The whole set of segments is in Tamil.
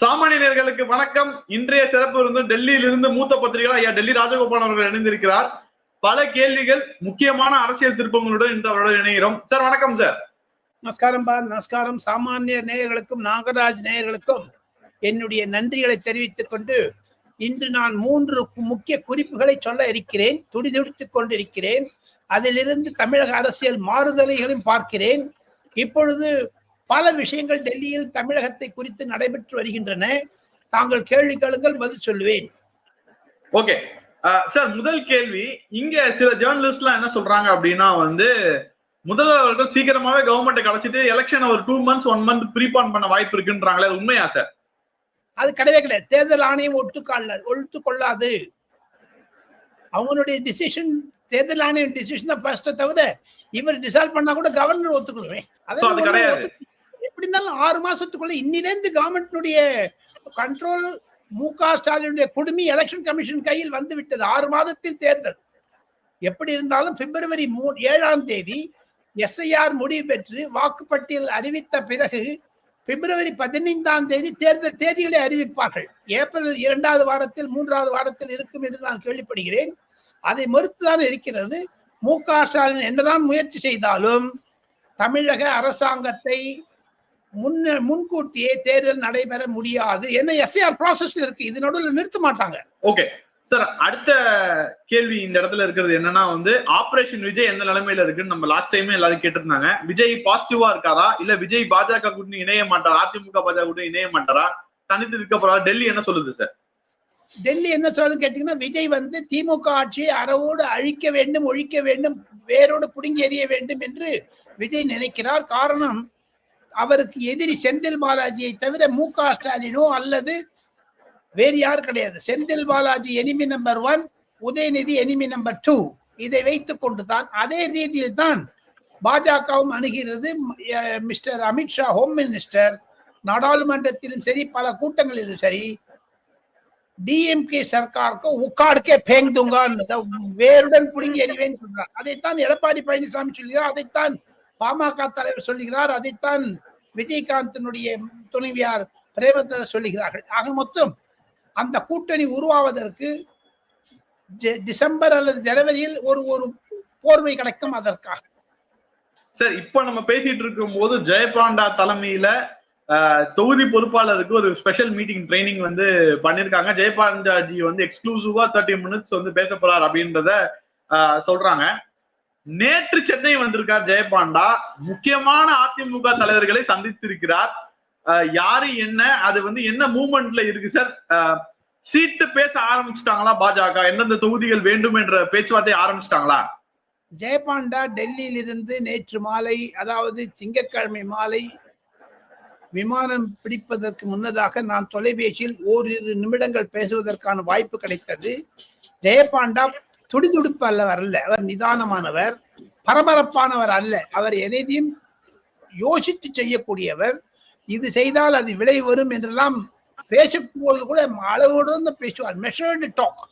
சாமானியர்களுக்கு வணக்கம். இன்றைய சிறப்பு டெல்லியிலிருந்து மூத்த பத்திரிகையாளர் ஐயா டெல்லி ராஜகோபால் அவர்கள் இணைந்திருக்கிறார். பல கேள்விகள், முக்கியமான அரசியல் திருப்பங்களுடன் இன்று அவருடன் இணைகிறோம். சார் வணக்கம் சார். நமஸ்காரம் பா. நமஸ்காரம். சாமானிய நேயர்களுக்கும் நாகராஜ் நேயர்களுக்கும் என்னுடைய நன்றிகளை தெரிவித்துக் கொண்டு இன்று நான் 3 முக்கிய குறிப்புகளை சொல்ல இருக்கிறேன். துடிதுடித்துக் கொண்டிருக்கிறேன். அதிலிருந்து தமிழக அரசியல் மாறுதல்களையும் பார்க்கிறேன். இப்பொழுது பல விஷயங்கள் டெல்லியில் தமிழகத்தை குறித்து நடைபெற்று வருகின்றன. தாங்கள் கேள்வி கேளுங்கள், பதில் சொல்லுவேன். ஓகே சார், முதல் கேள்வி. இங்க சில ஜேர்னலிஸ்ட் எல்லாம் என்ன சொல்றாங்க அப்படின்னா முதல்வர்கள் சீக்கிரமாவே கவர்மெண்ட் கலைச்சிட்டு எலெக்ஷன் ஒரு 2 months 1 month ப்ரீபான் பண்ண வாய்ப்பு இருக்குன்றாங்களே, அது உண்மையா சார்? அது கிடையவே கிடையாது. தேர்தல் ஆணையம் ஒத்துக்கொள்ளாது. அவங்களுடைய டிசிஷன், தேர்தல் ஆணையம் டிசிஷன் தான் ஃபர்ஸ்ட் தவிர இவர் டிசைட் பண்ணா கூட கவர்னர் ஒத்துக்கொள்வேன். எப்படி இருந்தாலும் 6 மாசத்துக்குள்ள இன்னிலிருந்து கவர்மெண்ட்னுடைய கண்ட்ரோல் மு.க. ஸ்டாலினுடைய குடுமி எலெக்ஷன் கமிஷன் கையில் வந்து விட்டது. 6 மாதத்தில் தேர்தல். எப்படி இருந்தாலும் பிப்ரவரி 7ஆம் தேதி எஸ்ஐஆர் முடிவு பெற்று வாக்குப்பட்டியல் அறிவித்த பிறகு பிப்ரவரி 15ஆம் தேதி தேர்தல் தேதிகளை அறிவிப்பார்கள். ஏப்ரல் 2வது வாரத்தில் 3வது வாரத்தில் இருக்கும் என்று நான் கேள்விப்படுகிறேன். அதை மறுத்துதான் இருக்கிறது. மு.க. ஸ்டாலின் என்னதான் முயற்சி செய்தாலும் தமிழக அரசாங்கத்தை முன்கூட்டியே தேர்தல் நடைபெற முடியாது. என்ன எஸ்ஐஆர் ப்ராசஸ்ல இருக்கு, இது நடுவில் நிறுத்த மாட்டாங்க. ஓகே சார், அடுத்த கேள்வி இந்த இடத்துல இருக்கிறது என்னன்னா ஆபரேஷன் விஜய் எந்த நிலைமையில இருக்குன்னு நம்ம லாஸ்ட் டைமே எல்லாரும் கேட்டிருந்தாங்க. விஜய் பாசிட்டிவா இருக்காரா, இல்ல விஜய் பாஜக கூட்டணி இணைய மாட்டாரா, அதிமுக பாஜக கூட்டணி இணைய மாட்டாரா, தனித்து இருக்க போறா? டெல்லி என்ன சொல்லுது சார்? டெல்லி என்ன சொல்லுன்னு கேட்டீங்கன்னா, விஜய் திமுக ஆட்சியை அறவோடு அழிக்க வேண்டும், ஒழிக்க வேண்டும், வேரோடு புடுங்கி எறிய வேண்டும் என்று விஜய் நினைக்கிறார். காரணம், அவருக்கு எதிரி செந்தில் பாலாஜியை தவிர மு.க. ஸ்டாலினோ அல்லது வேறு யாரும் கிடையாது. Senthil Balaji enemy number 1, Udhayanidhi enemy number 2. இதை வைத்துக் கொண்டுதான் அதே ரீதியில் தான் பாஜகவும் அணுகிறது. மிஸ்டர் அமித்ஷா ஹோம் மினிஸ்டர் நாடாளுமன்றத்திலும் சரி, பல கூட்டங்களிலும் சரி, டிஎம்கே சர்க்காருக்கு உக்காடுக்கே பேங் தூங்க, வேருடன் புடுங்கி எறிவேன்னு சொல்றார். அதைத்தான் எடப்பாடி பழனிசாமி சொல்கிறார், அதைத்தான் பாமக தலைவர் சொல்லுகிறார், அதைத்தான் விஜயகாந்தினுடைய துணைவியார் பிரேமலதா சொல்லுகிறார்கள். ஆக மொத்தம் அந்த கூட்டணி உருவாவதற்கு டிசம்பர் அல்லது ஜனவரியில் ஒரு போர்வை கிடைக்கும். அதற்காக சார், இப்ப நம்ம பேசிட்டு இருக்கும் போது ஜெயபாண்டா தலைமையில தொகுதி பொறுப்பாளருக்கு ஒரு ஸ்பெஷல் மீட்டிங் ட்ரைனிங் பண்ணிருக்காங்க. ஜெயபாண்டாஜி எக்ஸ்க்ளூசிவா 30 minutes பேச போறார் அப்படின்றத சொல்றாங்க. நேற்று சென்னை வந்திருக்கார் ஜெயபாண்டா. முக்கியமான அதிமுக தலைவர்களை சந்தித்திருக்கிறார். யாரு என்ன, அது என்ன மூவ்மெண்ட்ல இருக்கு சார்? சீட்டு பேச ஆரம்பிச்சிட்டாங்களா பாஜக? எந்தெந்த தொகுதிகள் வேண்டும் என்ற பேச்சுவார்த்தை ஆரம்பிச்சிட்டாங்களா? ஜெயபாண்டா டெல்லியில் இருந்து நேற்று மாலை, அதாவது திங்கட்கிழமை மாலை விமானம் பிடிப்பதற்கு முன்னதாக நான் தொலைபேசியில் 1 நிமிடங்கள் பேசுவதற்கான வாய்ப்பு கிடைத்தது. ஜெயபாண்டா துடிதுடிப்பு அல்லவர் அல்ல, அவர் நிதானமானவர், பரபரப்பானவர் அல்ல. அவர் எதையும் யோசித்து செய்யக்கூடியவர். இது செய்தால் அது விளை வரும் என்றெல்லாம் பேசும்போது கூட அளவோடு பேசுவார். Measured talk,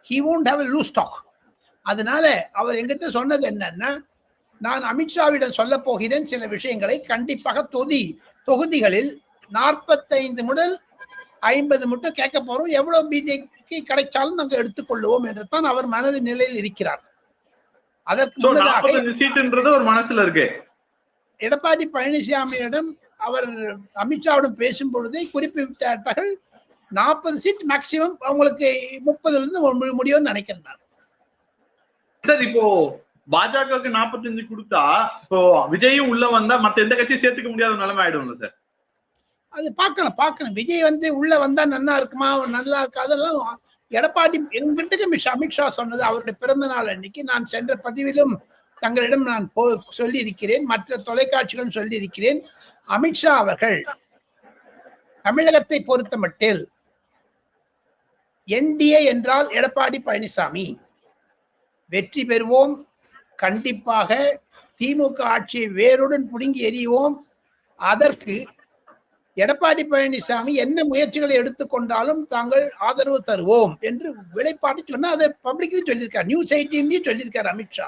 he won't have a loose talk. அதனால அவர் எங்கிட்ட சொன்னது என்னன்னா, நான் அமித்ஷாவிடம் சொல்ல போகிறேன் சில விஷயங்களை. கண்டிப்பாக தொகுதிகளில் 45 முதல் 50 மட்டும் கேட்க போறோம். எவ்வளவு பிஜேபி கிடைச்சாலும் நாங்கள் எடுத்துக்கொள்ளுவோம் என்று தான் அவர் மனது நிலையில் இருக்கிறார். அதற்கு முன்னதாக ஒரு மனசுல இருக்கு. எடப்பாடி பழனிசாமியிடம் அவர் அமித்ஷாவிடம் பேசும் பொழுதே குறிப்பிட்டார்கள் 40 சீட் மேக்சிமம், அவங்களுக்கு 30 இருந்து முடியும்னு நினைக்கிறேன். சார், இப்போ பாஜகவுக்கு 45 கொடுத்தா இப்போ விஜயும் உள்ள வந்தா மத்த எந்த கட்சியும் சேர்த்துக்க முடியாத நிலைமை ஆயிடும்ல சார்? அது பார்க்கணும். விஜய் உள்ள வந்தா நல்லா இருக்குமா, நல்லா இருக்கு, அதெல்லாம் எடப்பாடி எங்கிட்ட அமித்ஷா சொன்னது அவருடைய பிறந்த நாள் அன்னைக்கு. நான் சென்ற பதிவிலும் தங்களிடம் நான் சொல்லி இருக்கிறேன், மற்ற தொலைக்காட்சிகளும் சொல்லி இருக்கிறேன். அமித்ஷா அவர்கள் தமிழகத்தை பொறுத்த மட்டில் என்டிஏ என்றால் எடப்பாடி பழனிசாமி, வெற்றி பெறுவோம், கண்டிப்பாக திமுக ஆட்சியை வேருடன் புடுங்கி எறிவோம், அதற்கு எடப்பாடி பழனிசாமி என்ன முயற்சிகளை எடுத்துக்கொண்டாலும் தாங்கள் ஆதரவு தருவோம் என்று விளைப்பாடு சொன்னா அதை பப்ளிக்லி சொல்லியிருக்காரு. நியூஸ் 18 சொல்லியிருக்காரு அமித்ஷா.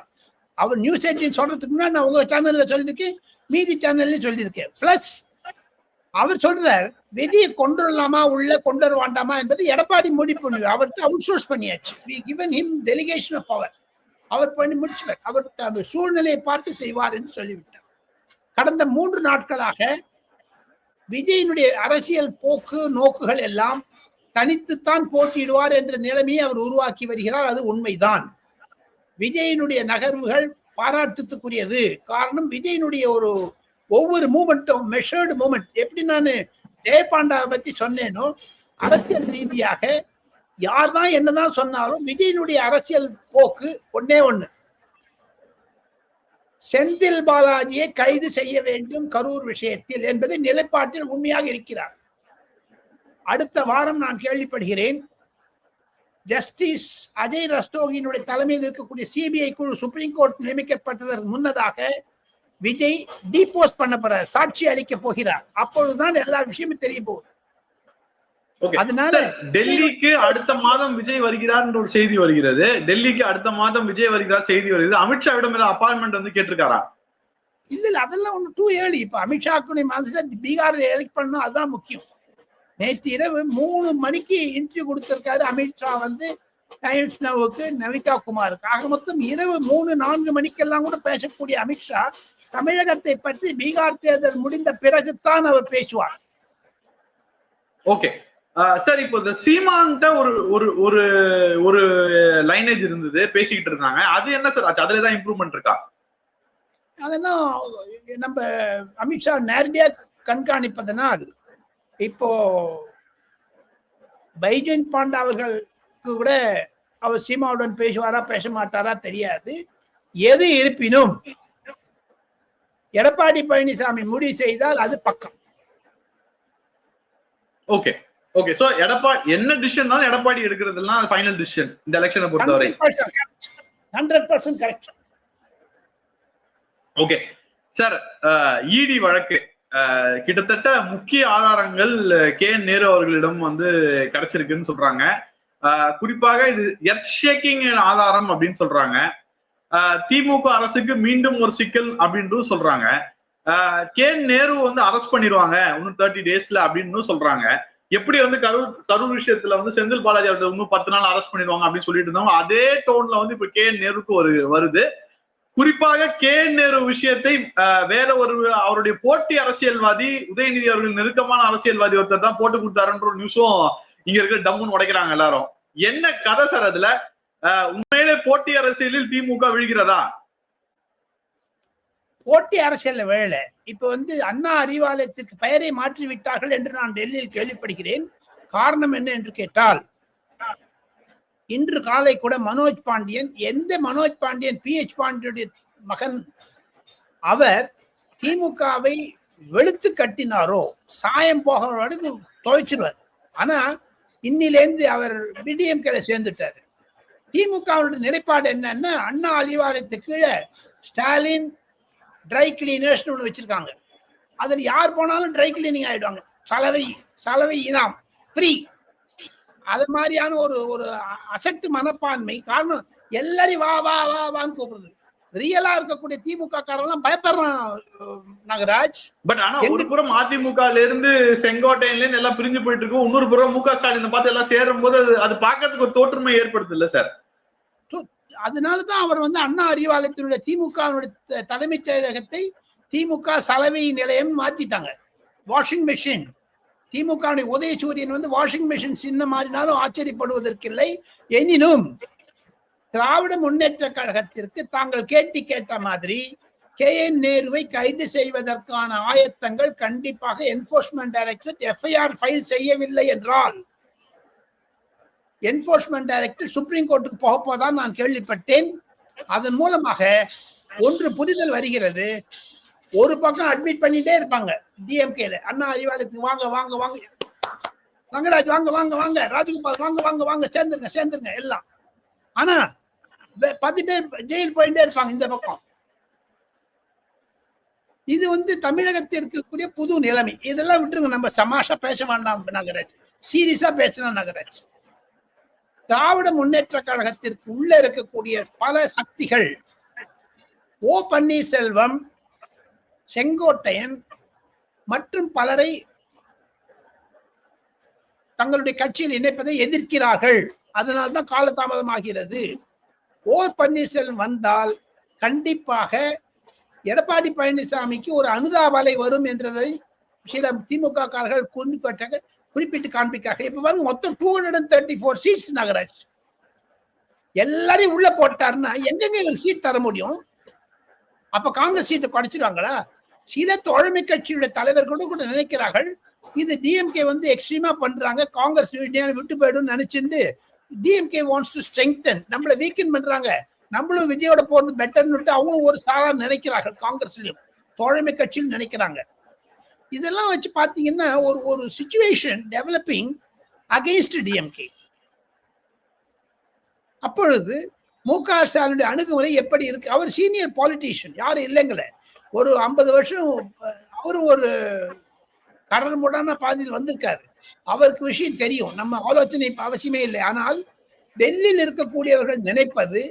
அவர் நியூஸ் 18 சொல்றதுக்கு முன்னாடி நான் உங்க சேனல்ல சொல்லியிருக்கேன், மீதி சேனல்ல சொல்லியிருக்கேன். பிளஸ் அவர் சொல்றார் விஜயை கொண்டு வரலாமா உள்ள கொண்டு வர வேண்டாமா என்பது எடப்பாடி முடிவு பண்ணி அவர்கிட்ட அவுட் சோர்ஸ் பண்ணியாச்சு. Delegation of power. அவர் பண்ணி முடிச்சுவார். அவர் சூழ்நிலையை பார்த்து செய்வார் என்று சொல்லிவிட்டார். கடந்த 3 நாட்களாக விஜயினுடைய அரசியல் போக்கு நோக்குகள் எல்லாம் தனித்துத்தான் போட்டியிடுவார் என்ற நிலைமையை அவர் உருவாக்கி வருகிறார். அது உண்மைதான். விஜயினுடைய நகர்வுகள் பாராட்டுக்குரியது. காரணம் விஜயினுடைய ஒவ்வொரு மூமெண்ட்டும் மெஷர்டு மூமெண்ட். எப்படி நான் ஜெயபாண்டாவை பத்தி சொன்னேனோ அரசியல் ரீதியாக யார்தான் என்னதான் சொன்னாலும் விஜயினுடைய அரசியல் போக்கு ஒன்னே ஒண்ணு, செந்தில் பாலாஜியை கைது செய்ய வேண்டும் கரூர் விஷயத்தில் என்பது நிலைப்பாட்டில் உண்மையாக இருக்கிறார். அடுத்த வாரம் நான் கேள்விப்படுகிறேன் ஜஸ்டிஸ் அஜய் ரஸ்தோகியினுடைய தலைமையில் இருக்கக்கூடிய சிபிஐ குழு சுப்ரீம் கோர்ட் நியமிக்கப்பட்டதற்கு முன்னதாக விஜய் டீபோஸ்ட் பண்ண போறார், சாட்சி அளிக்க போகிறார். அப்பொழுதுதான் எல்லா விஷயமும் தெரிய போகுது. அதனால டெல்லிக்கு அடுத்த மாதம் விஜய் வருகிறார் என்ற ஒரு செய்தி வருகிறது. டெல்லிக்கு அடுத்த மாதம் விஜய் வருகிறார் செய்தி வருகிறது. அமித்ஷாவிடம் ஏதாவது அப்பாயின்மெண்ட் வந்து கேட்டிருக்காரா? இல்ல அதெல்லாம் ஒண்ணு டூ ஏர்லி. இப்ப அமித்ஷாக்கு மாதத்துல பீகார்ல எலெக்ட் பண்ணணும், அதுதான் முக்கியம். நேற்று இரவு 3 மணிக்கு இன்டர்வியூ கொடுத்திருக்காரு அமித்ஷா வந்து டைம்ஸ் நவுக்கு, நவிகா குமாருக்கு. ஆக மொத்தம் இரவு 3-4 மணிக்கெல்லாம் கூட பேசக்கூடிய அமித்ஷா தமிழகத்தை பற்றி பீகார் தேர்தல் முடிந்த பிறகுதான் அவர் பேசுவார். ஓகே சார், இப்போ இந்த சீமான்ட்ட ஒரு ஒரு லைனேஜ் இருந்தது, பேசிக்கிட்டு இருந்தாங்க. அது என்ன சார் ஆச்சு? அதுல தான் இம்ப்ரூவ்மெண்ட் இருக்கா? அதெல்லாம் நம்ம அமித்ஷா நேரடியாக கண்காணிப்பதனால் இப்போ பைஜெயந்த் பாண்டா அவர்களுக்கு கூட அவர் சீமாவுடன் பேசுவாரா பேச மாட்டாரா தெரியாது. எது இருப்பினும் எடப்பாடி பழனிசாமி முடிவு செய்தால் அது பக்கம். ஓகே ஓகே, சோ எடப்பாடி என்ன டிசிஷன் எடப்பாடி எடுக்கிறதுலாம் ஃபைனல் டிசிஷன் இந்த எலெக்ஷனை பொறுத்தவரை 100% கரெக்ட். ஓகே சார், இடி வழக்கு கிட்டத்தட்ட முக்கிய ஆதாரங்கள் கே.என். நேரு அவர்களிடம் வந்து கிடைச்சிருக்குன்னு சொல்றாங்க. குறிப்பாக இது எர்த் ஷேக்கிங் ஆதாரம் அப்படின்னு சொல்றாங்க. திமுக அரசுக்கு மீண்டும் ஒரு சிக்கல் அப்படின்னு சொல்றாங்க. கே.என். நேரு வந்து அரெஸ்ட் பண்ணிடுவாங்க இன்னும் 30 டேஸ்ல அப்படின்னு சொல்றாங்க. எப்படி வந்து கரூர் விஷயத்துல வந்து செந்தில் பாலாஜி அவர்கள் இன்னும் 10 நாள் அரெஸ்ட் பண்ணிடுவாங்க அப்படின்னு சொல்லிட்டு இருந்தாங்க. அதே டோன்ல வந்து இப்ப கே.என். நேருக்கு வருது. குறிப்பாக கே.என். நேரு விஷயத்தை வேற அவருடைய போட்டி அரசியல்வாதி உதயநிதி அவர்கள் நெருக்கமான அரசியல்வாதி ஒருத்தர் தான் போட்டு கொடுத்தாருன்ற ஒரு நியூஸும் இங்க இருக்க டம்முன்னு உடைக்கிறாங்க எல்லாரும். என்ன கதை சார் அதுல? உண்மையிலே போட்டி அரசியலில் திமுக விழுகிறதா? போட்டி அரசியல் வேலை இப்ப வந்து அண்ணா அறிவாலயத்திற்கு பெயரை மாற்றி விட்டார்கள் என்று நான் டெல்லியில் கேள்விப்படுகிறேன். காரணம் என்ன என்று கேட்டால், இன்று காலை கூட மனோஜ் பாண்டியன், எந்த மனோஜ் பாண்டியன் PH பாண்டியனுடைய மகன், அவர் திமுகவை வெளுத்து கட்டினாரோ சாயம் போகிறவருக்கு துவைச்சிருவார். ஆனா இன்னிலேருந்து அவர் BDMK சேர்ந்துட்டாரு. திமுகவுடைய நிலைப்பாடு என்னன்னா, அண்ணா அறிவாலயத்துக்கு கீழே ஸ்டாலின் ட்ரை கிளீனர்ஸ் ஒன்று வச்சிருக்காங்க. அதில் யார் போனாலும் ட்ரை கிளீனிங் ஆயிடுவாங்க. சலவை இனாம் ஃப்ரீ. அது மாதிரியான ஒரு அசட்டு மனப்பான்மை. காரணம் எல்லாரையும் வா வா வா வான்னு கூப்பிடுறது. ரியலா இருக்கக்கூடிய திமுக காரெல்லாம் பயப்படுறான் நாகராஜ். பட் ஆனா ஒரு புறம் அதிமுகல இருந்து செங்கோட்டையில இருந்து எல்லாம் பிரிஞ்சு போயிட்டு இருக்கும், இன்னொரு புறம் MK ஸ்டாலின் பார்த்து எல்லாம் சேரும் போது அது பார்க்கறதுக்கு ஒரு தோற்றமை ஏற்படுது இல்ல சார்? அதனாலதான் அவர் வந்து அண்ணா அறிவாலயத்தினுடைய திமுக தலைமைச் செயலகத்தை திமுக சலவை நிலையம் மாத்திட்டாங்க. Washing machine. திமுக உதயசூரியன் வந்து வாஷிங் மெஷின் சின்ன மாறினாலும் ஆச்சரியப்படுவதற்கில்லை. எனினும் திராவிட முன்னேற்ற கழகத்திற்கு தாங்கள் கேட்ட மாதிரி கே.என். நேருவை கைது செய்வதற்கான ஆயத்தங்கள் கண்டிப்பாக என்போர்ஸ்மெண்ட் டைரக்டரேட் FIR ஃபைல் செய்யவில்லை என்றால் என்போர்ஸ்மெண்ட் டைரக்டர் சுப்ரீம் கோர்ட்டுக்கு போகப்போதான் நான் கேள்விப்பட்டேன். அதன் மூலமாக ஒன்று புரிதல் வருகிறது. ஒரு பக்கம் அட்மிட் பண்ணிட்டே இருப்பாங்க DMKல, அண்ணா அறிவாலயத்துக்கு வாங்க வாங்க வாங்க, ரங்கராஜ் வாங்க வாங்க வாங்க, ராஜகோபால் வாங்க வாங்க வாங்க, சேர்ந்துருங்க எல்லாம். ஆனா 10 பேர் ஜெயில் போயிட்டே இருப்பாங்க இந்த பக்கம். இது வந்து தமிழகத்திற்கு இருக்கக்கூடிய புது நிலைமை. இதெல்லாம் விட்டுருங்க, நம்ம சமாஷா பேச வேண்டாம் நாகராஜ், சீரியஸா பேசணும் நாகராஜ். திராவிட முன்னேற்ற கழகத்திற்கு உள்ள இருக்கக்கூடிய பல சக்திகள், ஓ பன்னீர்செல்வம், செங்கோட்டையன் மற்றும் பலரை தங்களுடைய கட்சியில் இணைப்பதை எதிர்க்கிறார்கள். அதனால்தான் காலதாமதமாகிறது. பன்னீர்செல்வம் வந்தால் கண்டிப்பாக எடப்பாடி பழனிசாமிக்கு ஒரு அனுதாபலை வரும் என்றதை சில திமுக காரர்கள் குறிப்பிட்டு காண்பிக்கிறார்கள். இப்ப பாருங்க, மொத்தம் 234 சீட்ஸ் நாகராஜ் எல்லாரையும் உள்ள போட்டாருன்னா எங்கெங்க இவர் சீட் தர முடியும்? அப்ப காங்கிரஸ் சீட்டை குறைச்சிடுவாங்களா? சில தோழமை கட்சியுடைய தலைவர்களும் கூட நினைக்கிறார்கள் இது டிஎம்கே வந்து எக்ஸ்ட்ரீமா பண்றாங்க, காங்கிரஸ் விட்டு போயிடும் நினைச்சுட்டு டிஎம்கே வாண்ட்ஸ் டு ஸ்ட்ரெங்தன், நம்மள வீக்கன் பண்றாங்க, நம்மளும் விஜயோட போறது பெட்டர்னு அவங்களும் ஒரு சாரா நினைக்கிறார்கள். காங்கிரஸ்லயும் தோழமை கட்சியும் நினைக்கிறாங்க. இதெல்லாம் வச்சு பாத்தீங்கன்னா ஒரு சிச்சுவேஷன் டெவலப்பிங் அகைன்ஸ்ட் டிஎம்கே. அப்பொழுது மு.க. ஸ்டாலினுடைய அணுகுமுறை எப்படி இருக்கு? அவர் சீனியர் பாலிட்டிஷியன், யாரும் இல்லைங்கள, ஒரு 50 வருஷம் அவரும் ஒரு கடல் முடான பாதையில் வந்திருக்காரு. அவருக்கு விஷயம் தெரியும், நம்ம ஆலோசனை அவசியமே இல்லை. ஆனால் டெல்லியில் இருக்கக்கூடியவர்கள் நினைப்பது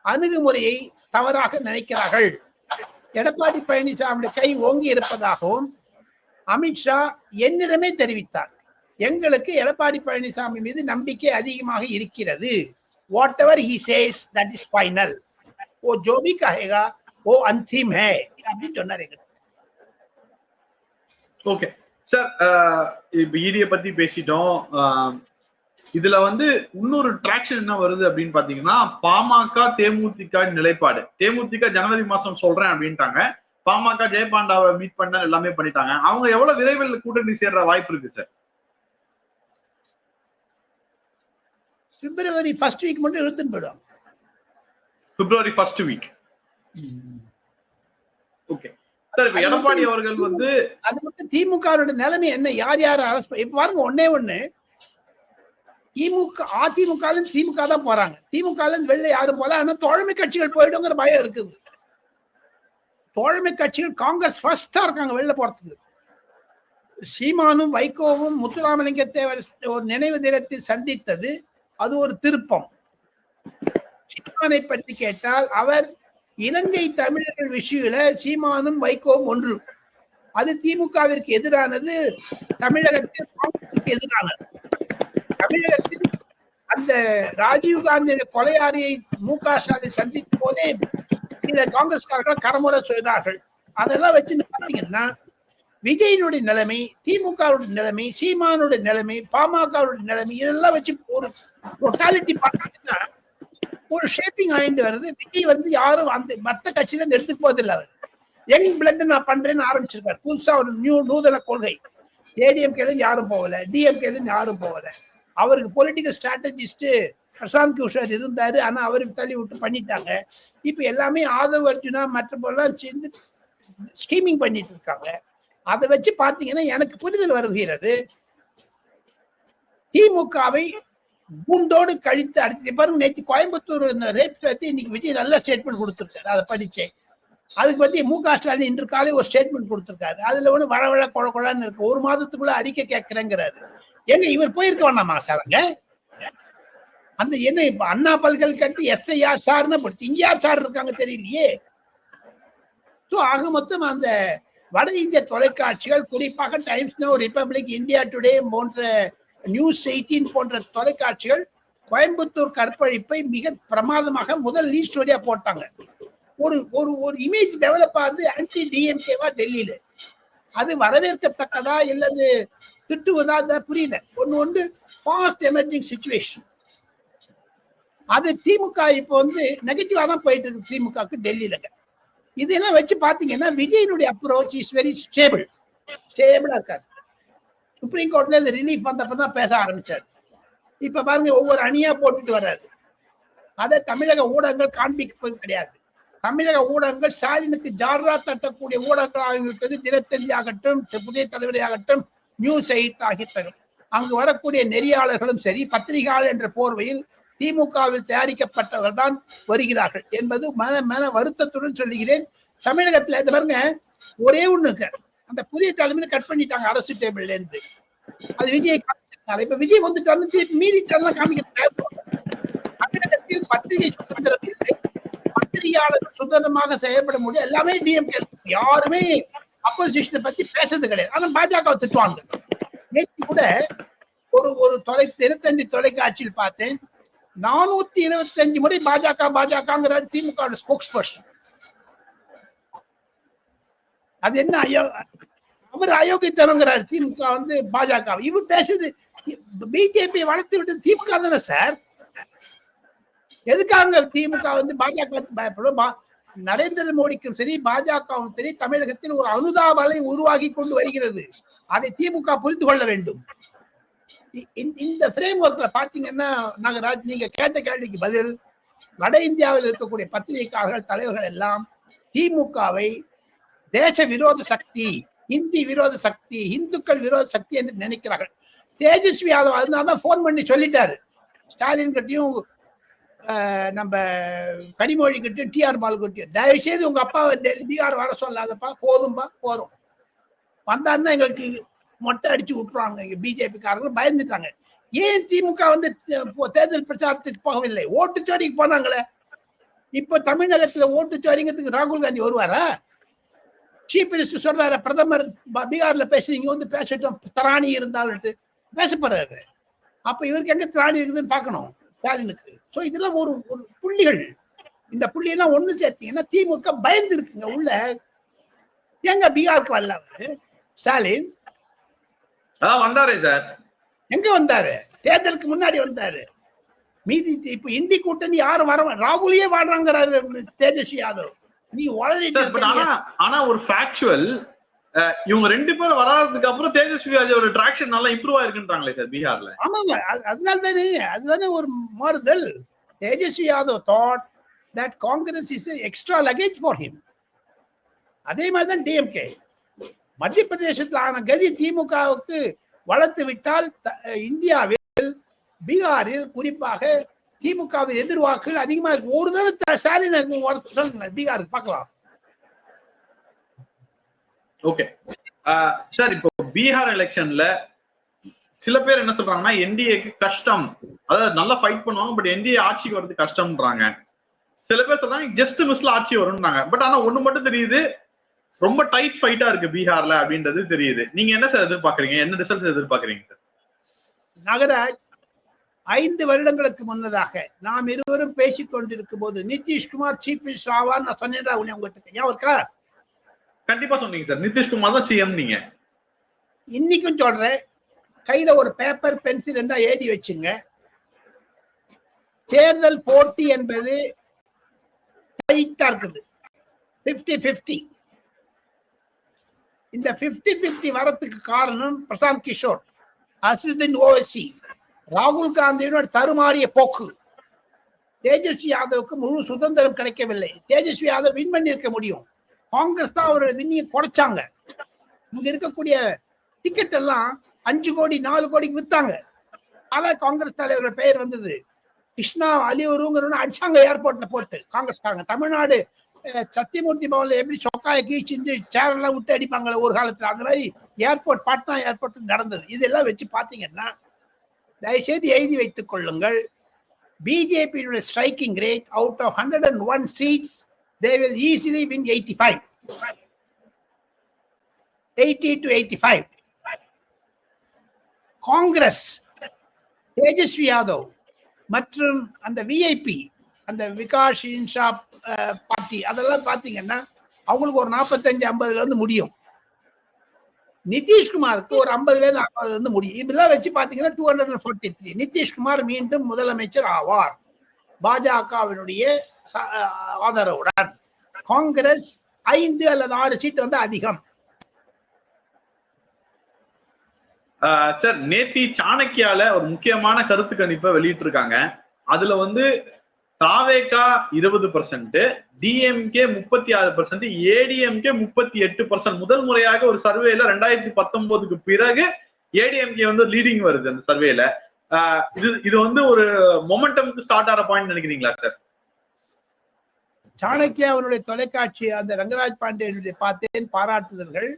அணுகுமுறையை தவறாக நினைக்கிறார்கள். எடப்பாடி பழனிசாமியுடைய கை ஓங்கி இருப்பதாகவும் அமித்ஷா என்னிடமே தெரிவித்தார். எங்களுக்கு எடப்பாடி பழனிசாமி மீது நம்பிக்கை அதிகமாக இருக்கிறது. whatever he says that is final, वो जो भी कहेगा वो अंतिम है அப்படின்னு சொன்னாரு. ஓகே சார், இப்ப ஈடியை பத்தி பேசிட்டோம். இதுல வந்து இன்னொரு டிராக்ஷன் என்ன வருது அப்படின்னு பாத்தீங்கன்னா, பாமக தேமுதிக நிலைப்பாடு. தேமுதிக ஜனவரி மாசம் சொல்றேன் அப்படின்ட்டாங்க. பாமக ஜெயபாண்டாவை மீட் பண்ண எல்லாமே பண்ணிட்டாங்க. அவங்க எவ்வளவு விரைவில் கூட்டணி சேர்ற வாய்ப்பு இருக்கு சார்? பிப்ரவரி ஃபர்ஸ்ட் வீக் மட்டும் எடுத்துன்னு போயிடும். பிப்ரவரி ஃபர்ஸ்ட் வீக். ஓகே சார், இப்ப எடப்பாடி அவர்கள் வந்து அது மட்டும் திமுகவோட நிலைமை என்ன, யார் யார் அரசு இப்ப பாருங்க, ஒண்ணு திமுக அதிமுக திமுக தான் போறாங்க. திமுக வெளில யாரும் போல, ஆனா தோழமை கட்சிகள் போயிடுங்கிற பயம் இருக்குது. தோழமை கட்சிகள் காங்கிரஸ் ஃபர்ஸ்டா இருக்காங்க வெளில போறதுக்கு. சீமானும் வைகோவும் முத்துராமலிங்கத்தை ஒரு நினைவு தினத்தில் சந்தித்தது அது ஒரு திருப்பம். சீமானை பற்றி கேட்டால் அவர் இலங்கை தமிழர்கள் விஷயத்துல சீமானும் வைகோவும் ஒன்று. அது திமுகவிற்கு எதிரானது, தமிழகத்தில் காங்கிரசுக்கு எதிரானது. தமிழகத்தில் அந்த ராஜீவ்காந்தி கொலையாளியை மு.க. ஸ்டாலின் சந்திக்கும் போதே சில காங்கிரஸ்காரர்கள் கரமுறை செய்தார்கள். அதெல்லாம் வச்சு பாத்தீங்கன்னா விஜயனுடைய நிலைமை, திமுகவுடைய நிலைமை, சீமானுடைய நிலைமை, பாமகவுடைய நிலைமை, இதெல்லாம் வச்சு ஒரு டோட்டாலிட்டி பார்த்தீங்கன்னா ஒரு ஷேப்பிங் ஆயிட்டு வருது. விஜய் வந்து யாரும் அந்த மற்ற கட்சியில எடுத்துக்க போதில்லை. அவர் யங் பிளட் நான் பண்றேன்னு ஆரம்பிச்சிருக்காரு. புதுசா ஒரு நூதன கொள்கை. ஏடிஎம்கேல யாரும் போகல, டிஎம்கேல யாரும் போகல. அவருக்கு பொலிட்டிக்கல் ஸ்ட்ராட்டஜிஸ்ட் பிரசாந்த் கிஷோர் இருந்தாரு, ஆனா அவருக்கு தள்ளி விட்டு பண்ணிட்டாங்க. இப்ப எல்லாமே ஆதவ் அர்ஜுனா மற்றபெல்லாம் சேர்ந்து ஸ்கீமிங் பண்ணிட்டு இருக்காங்க. அதை வச்சு பாத்தீங்கன்னா எனக்கு புரிதல் வருகிறது, திமுகவை பூண்டோடு கழித்து அடித்து பாருங்க. நேற்று கோயம்புத்தூர் ரேப் பத்தி இன்னைக்கு விஜய் நல்ல ஸ்டேட்மெண்ட் கொடுத்திருக்காரு, அதை படிச்சேன். அதுக்கு பத்தி மு.க. ஸ்டாலின் இன்று காலை ஒரு ஸ்டேட்மெண்ட் கொடுத்திருக்காரு. அதுல ஒண்ணு வளவள கொழன்னு இருக்கு. ஒரு மாதத்துக்குள்ள அறிக்கை கேட்கிறேங்கிறாரு. எங்க இவர் போயிருக்க வேண்டாமா சாருங்க? அந்த என்ன இப்ப அண்ணா பல்கலைக்கழகத்து எஸ்ஐஆர் சார்னு படிச்சு இங்க யார் சார் இருக்காங்க தெரியலையே. ஆக மொத்தம் அந்த வட இந்திய தொலைக்காட்சிகள், குறிப்பாக times now, republic, India today போன்ற நியூஸ் 18 போன்ற தொலைக்காட்சிகள் கோயம்புத்தூர் கற்பழிப்பை மிக பிரமாதமாக முதல் லீட் ஸ்டோரியா போட்டாங்க. ஒரு ஒரு இமேஜ் டெவலப் ஆகுது ஆன்டி டிஎம்கேவா டெல்லியில. அது வரவேற்கத்தக்கதா இல்லது திட்டுவதா புரியல. ஒன்று ஃபாஸ்ட் எமர்ஜிங் சிச்சுவேஷன். அது திமுக இப்போ வந்து நெகட்டிவா தான் போயிட்டு இருக்கு திமுகக்கு டெல்லியில. இதெல்லாம் வச்சு பாத்தீங்கன்னா விஜயனுடைய அப்ரோச் இஸ் வெரி ஸ்டேபிளா இருக்காரு. சுப்ரீம் கோர்ட்ல இந்த ரிலீஃப் வந்தப்பதான் பேச ஆரம்பிச்சாரு. இப்ப பாருங்க ஒவ்வொரு அணியா போட்டுட்டு வர்றாரு. அதை தமிழக ஊடகங்கள் காண்பிப்பது கிடையாது. தமிழக ஊடகங்கள் ஸ்டாலினுக்கு ஜார்ரா தட்டக்கூடிய ஊடகங்கள் ஆகிவிட்டது. தினத்தந்தி ஆகட்டும், புதிய தலைவரை ஆகட்டும், நியூஸ் 8 ஆகிட்டனர். அங்கு வரக்கூடிய நெறியாளர்களும் சரி, பத்திரிகையாளர் என்ற போர்வையில் திமுகவில் தயாரிக்கப்பட்டவர்கள் தான் வருகிறார்கள் என்பது மன வருத்தத்துடன் சொல்லுகிறேன். தமிழகத்துல இந்த பாருங்க ஒரே ஒண்ணு இருக்கு, அந்த புதிய தலைமையில கட் பண்ணிட்டாங்க அரசு டேபிள்ல இருந்து. அது விஜய் காமிச்சிருந்தாங்க. இப்ப விஜய் வந்துட்டாரு, மீதி சேனல் காமிக்கிறாங்க. தமிழகத்தில் பத்திரிகை சுதந்திரம் இல்லை, பத்திரிகையாளர்கள் சுதந்திரமாக செயல்பட முடியும். எல்லாமே டிஎம்கே, யாருமே அப்போசிஷனை பத்தி பேசுறது கிடையாது. ஆனா பாஜக திட்டுவாங்க. நேற்று கூட ஒரு தினத்தந்தி தொலைக்காட்சியில் பார்த்தேன், 425 முறை பாஜகங்கிறார் திமுக ஸ்போக்ஸ் பர்சன். அது என்ன அவர் அயோக்கியத்தனங்கிறார் திமுக பாஜக. இவர் பேசுறது பிஜேபி வளர்த்து விட்டு திமுக தானே சார். எதுக்காக திமுக பாஜக பயப்படும்? நரேந்திர மோடிக்கும் சரி பாஜகவும் சரி தமிழகத்தில் ஒரு அனுதாபலை உருவாகி கொண்டு வருகிறது. அதை திமுக புரிந்து கொள்ள வேண்டும். இந்த பிரேம் ஒர்க்ல பாத்தீங்கன்னா நாகராஜ், நீங்க கேட்ட கேள்விக்கு பதில், வட இந்தியாவில் இருக்கக்கூடிய பத்திரிகையாளர்கள் தலைவர்கள் எல்லாம் திமுகவை தேச விரோத சக்தி, இந்தி விரோத சக்தி, இந்துக்கள் விரோத சக்தி என்று நினைக்கிறார்கள். தேஜஸ்வி யாதவ் அதனாலதான் போன் பண்ணி சொல்லிட்டாரு ஸ்டாலின் கிட்டையும் நம்ம கனிமொழி கிட்டையும் டிஆர் பாலு கிட்டையும், தயவு செய்து உங்க அப்பாவை பீகார் வர சொல்லாதப்பா, போதும்பா போறோம், வந்தாருன்னா எங்களுக்கு மொட்டை அடிச்சு விட்டுருவாங்க. இங்க பிஜேபி காரங்க பயந்துட்டாங்க. ஏன் திமுக தேர்தல் பிரச்சாரத்துக்கு போகவில்லை? ஓட்டுச்சோரிக்கு போனாங்களே. இப்ப தமிழகத்துல ஓட்டுச்சோரிங்கிறதுக்கு ராகுல் காந்தி வருவாரா? சீஃப் மினிஸ்டர் சொல்றாரு, பிரதமர் பீகார்ல பேசுறீங்க பேசட்டும், திராணி இருந்தாலும் பேச போறாரு. அப்ப இவருக்கு எங்க திராணி இருக்குதுன்னு பாக்கணும் ஸ்டாலினுக்கு. சோ இதெல்லாம் ஒரு புள்ளிகள். இந்த புள்ளியெல்லாம் ஒண்ணு சேர்த்தீங்கன்னா திமுக பயந்து இருக்குங்க உள்ள. எங்க பீகாருக்கு வரல அவரு ஸ்டாலின்? வந்தாரு சார். எங்க வந்தாரு? தேர்தலுக்கு முன்னாடி வந்தாரு. மீதி இப்ப இந்தி கூட்டணி யாரும் வர, ராகுலியே வாடுறாங்கிறாரு தேஜஸ்வி யாதவ். நீ ஆனா ஒரு ஃபேக்சுவல், இவங்க ரெண்டு பேரும் வராததுக்கு அப்புறம் தேஜஸ்வி யாதவ் டிராக்ஷன் நல்லா இம்ப்ரூவ் ஆயிருக்குன்றாங்களே சார் பீகார்ல. ஆமாங்க, அதுதானே ஒரு மாறுதல். Tejashwi Yadav thought that Congress is an extra luggage for him. அதே மாதிரிதான் டிஎம்கே. மத்திய பிரதேசத்தில் ஆன கதி திமுகவுக்கு வளர்த்து விட்டால் இந்தியாவில் பீகாரில் குறிப்பாக திமுகவின் எதிர்வாக்குகள் அதிகமாக. ஒரு தடவை ஸ்டாலின் சொல்லுங்க பீகாருக்கு பார்க்கலாம். ஓகே சார், இப்போ பீகார் எலெக்ஷன்ல சில பேர் என்ன சொல்றாங்கன்னா என்டிஏக்கு கஷ்டம், அதாவது நல்லா ஃபைட் பண்ணுவாங்க, பட் என்டிஏ ஆட்சிக்கு வர்றது கஷ்டம்ன்றாங்க. சில பேர் சொல்றாங்க ஜஸ்ட் மிஸ்ல ஆட்சி வரும்ன்றாங்க. பட் ஆனா ஒண்ணு மட்டும் தெரியுது, ரொம்ப டைட் ஃபைட்டா இருக்கு பீகார்ல அப்படின்றது தெரியுது. நீங்க என்ன சார் எதிர்பார்க்கறீங்க? என்ன ரிசல்ட் எதிர்பார்க்கறீங்க சார்? நாகராஜ், 5 வருடங்களுக்கு முன்னதாக நாம் இருவரும் பேசிக் கொண்டிருக்கும் போது நிதிஷ்குமார் சீஃப் மினிஸ்டர் ஆவார் நான் சொன்னேன் உங்ககிட்ட, ஞாபகம் இருக்கா? கண்டிப்பா சொன்னீங்க சார். நிதிஷ்குமார் தான் சிஎம். நீங்க இன்னைக்கும் சொல்றேன், கையில ஒரு பேப்பர் பென்சில் இருந்தா எழுதி வச்சுங்க. தேர்தல் போட்டி என்பது டைட்டா இருக்குது, 50-50. இந்த 50-50 வரத்துக்கு காரணம் பிரசாந்த் கிஷோர், அசுதீன் ஓவைசி, ராகுல் காந்தியோட தருமாறிய போக்கு. தேஜஸ்வி யாதவுக்கு முழு சுதந்திரம் கிடைக்கவில்லை. தேஜஸ்வி யாதவ் வின் பண்ணி இருக்க முடியும். காங்கிரஸ் தான் அவரோட வின்னியை குறைச்சாங்க. இங்க இருக்கக்கூடிய டிக்கெட் எல்லாம் 5 கோடி 4 கோடிக்கு வித்தாங்க. ஆனா காங்கிரஸ் தலைவர்கள் பெயர் வந்தது. கிருஷ்ணா அலிவருங்கிற அடிச்சாங்க ஏர்போர்ட்ல போட்டு காங்கிரஸ்காரங்க. தமிழ்நாடு சத்தியமூர்த்தி பவன்ல எப்படி சொக்காய கீழ்ச்சி சேர் எல்லாம் விட்டு அடிப்பாங்களே ஒரு காலத்துல, அந்த மாதிரி ஏர்போர்ட் பாட்னா ஏர்போர்ட் நடந்தது. இதெல்லாம் வச்சு பாத்தீங்கன்னா தயவுசெய்து எழுதி வைத்துக் கொள்ளுங்கள். பிஜேபியுடைய striking rate out of 101 seats they will easily win 80 to 85. Congress Tejashwi Yadav மற்றும் அந்த விஐபி அந்த விகாஷ் இன்ஷா பார்ட்டி அதெல்லாம் பாத்தீங்கன்னா அவங்களுக்கு ஒரு 45-50 முடியும். நிதிஷ்குமாருக்கு ஒரு 50 முடியும். இதெல்லாம் வச்சு பாத்தீங்கன்னா 243. நிதிஷ்குமார் மீண்டும் முதலமைச்சர் ஆவார் பாஜகவினுடைய ஆதரவுடன். காங்கிரஸ் 5 அல்லது 6 சீட் அதிகம். சார், நேத்தி சாணக்கியால ஒரு முக்கியமான கருத்து கணிப்பை வெளியிட்டு இருக்காங்க. அதுல தாவேகா 20%, டிஎம்கே 36%, ஏடிஎம்கே 38%. முதல் முறையாக ஒரு சர்வேல 2019க்கு பிறகு ஏடிஎம்கே லீடிங் வருது அந்த சர்வேல. இது ஒரு மொமெண்டம்க்கு ஸ்டார்ட் ஆற பாயிண்ட் நினைக்கிறீங்களா சார்? சாணக்கியா அவருடைய தொலைக்காட்சி அந்த ரங்கராஜ் பாண்டியனுடைய பார்த்தேன், பாராட்டுதல்கள்.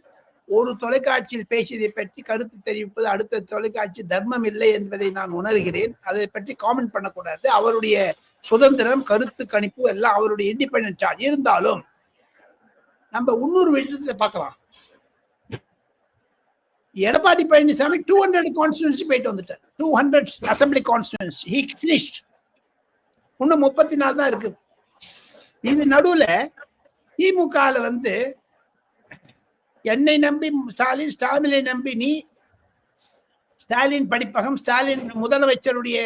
ஒரு தொலைக்காட்சியில் பேசியதை பற்றி கருத்து தெரிவிப்பது அடுத்த தொலைக்காட்சி தர்மம் இல்லை என்பதை நான் உணர்கிறேன். அதை பற்றி காமெண்ட் பண்ணக்கூடாது. அவருடைய சுதந்திரம், கருத்து கணிப்பு எல்லாம் அவருடைய இண்டிபெண்டன்ட் சார்ஜ். இருந்தாலும் நம்ம இன்னொரு விஷயத்தை பார்க்கலாம். எடப்பாடி பழனிசாமி 200 கான்ஸ்டிடியூன்சி போயிட்டு வந்துட்டார். 200 அசம்பிளி கான்ஸ்டிடியூன்சி ஹி ஃபினிஷ்ட். இன்னும் 34 தான் இருக்குது. இது நடுவுல திமுகல வந்து என்னை நம்பி ஸ்டாலின், ஸ்டாலினை நம்பி நீ, ஸ்டாலின் படிப்பகம், ஸ்டாலின் முதலமைச்சருடைய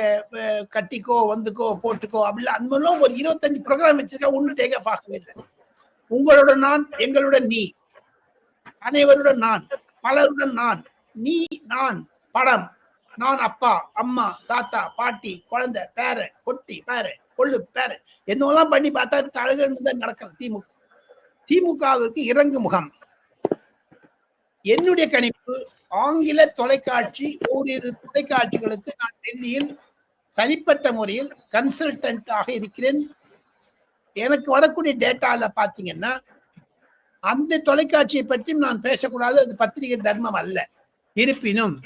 கட்டிக்கோ வந்துக்கோ போட்டுக்கோ அப்படிலாம் அந்த மாதிரிலாம் ஒரு 25 ப்ரோக்ராம் வச்சிருக்கா. ஒன்னும் டேக் ஆஃப் ஆகவே இல்லை. உங்களுடன் நான், எங்களுடன் நீ, அனைவருடன் நான், பலருடன் நான், நீ நான், படம், நான் அப்பா அம்மா தாத்தா பாட்டி குழந்தை பேர கொட்டி பேர கொள்ளு பேர என்னெல்லாம் பண்ணி பார்த்தா தழகுன்னு தான் நடக்கல. திமுகவிற்கு இறங்கு முகம். என்னுடைய கணிப்பு ஆங்கில தொலைக்காட்சி ஓரிரு தொலைக்காட்சிகளுக்கு நான் டெல்லியில் தனிப்பட்ட முறையில் கன்சல்டன்டாக இருக்கிறேன். எனக்கு வரக்கூடிய டேட்டால பாத்தீங்கன்னா அந்த தொலைக்காட்சியை பற்றியும் நான் பேசக்கூடாது, அது பத்திரிகை தர்மம் அல்ல. இருப்பினும்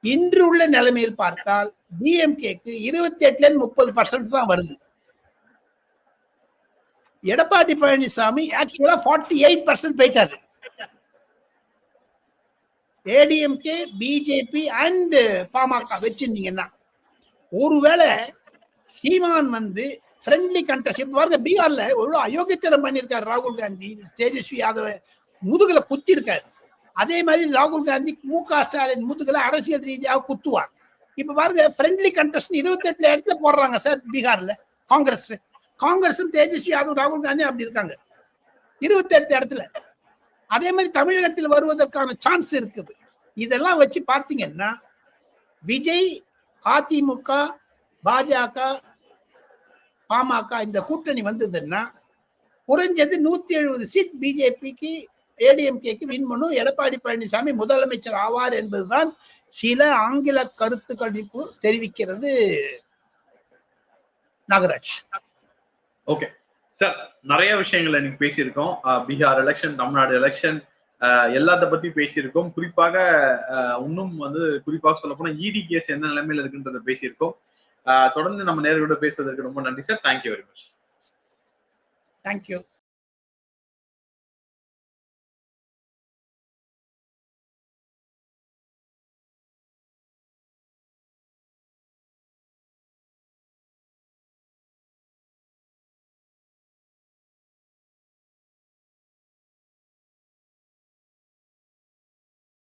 இன்று உள்ள நிலைமையில் பார்த்தால் டிஎம்கேக்கு 28% தான் வருது. எடப்பாடி பழனிசாமி ஆக்சுவலா 48% போயிட்டாரு. ஏடிஎம்கே, பிஜேபி அண்ட் பாமக வச்சிருந்தீங்கன்னா ஒருவேளை சீமான் வந்து ஃப்ரெண்ட்லி கண்டஸ்ட் பாருங்க. பீகார்ல எவ்வளவு அயோக்கியத்தனம் பண்ணியிருக்காரு ராகுல் காந்தி, தேஜஸ்வி யாதவ முதுகுல குத்தி இருக்காரு. அதே மாதிரி ராகுல் காந்தி மு.க. ஸ்டாலின் முதுகுல அரசியல் ரீதியாக குத்துவார். இப்ப பாருங்க ஃப்ரெண்ட்லி கண்டஸ்ட் 28 இடத்துல போடுறாங்க சார் பீகார்ல. காங்கிரஸும் தேஜஸ்வி யாதவ் ராகுல் காந்தி அப்படி இருக்காங்க 28 இடத்துல. அதே மாதிரி தமிழகத்தில் வருவதற்கான சான்ஸ் இருக்குது. இதெல்லாம் வச்சு பார்த்தீங்கன்னா விஜய், அதிமுக, பாஜக, பாமக இந்த கூட்டணி வந்ததுன்னா குறைஞ்சது 170 சீட் பிஜேபிக்கு, ஏடிஎம்கேக்கு வின் பண்ணும். எடப்பாடி பழனிசாமி முதலமைச்சர் ஆவார் என்பதுதான் சில ஆங்கில கருத்து கணிப்பு தெரிவிக்கிறது. நாகராஜ். ஓகே சார், நிறைய விஷயங்கள் இன்னைக்கு பேசியிருக்கோம். பீகார் எலெக்ஷன், தமிழ்நாடு எலெக்ஷன், எல்லாத்த பத்தி பேசியிருக்கோம். குறிப்பாக இன்னும் வந்து குறிப்பாக சொல்ல போனா இடி கேஸ் என்ன நிலைமையில இருக்குன்றத பேசியிருக்கோம். தொடர்ந்து நம்ம நேர்களோட பேசுவதற்கு ரொம்ப நன்றி sir. Thank you very much. Thank you.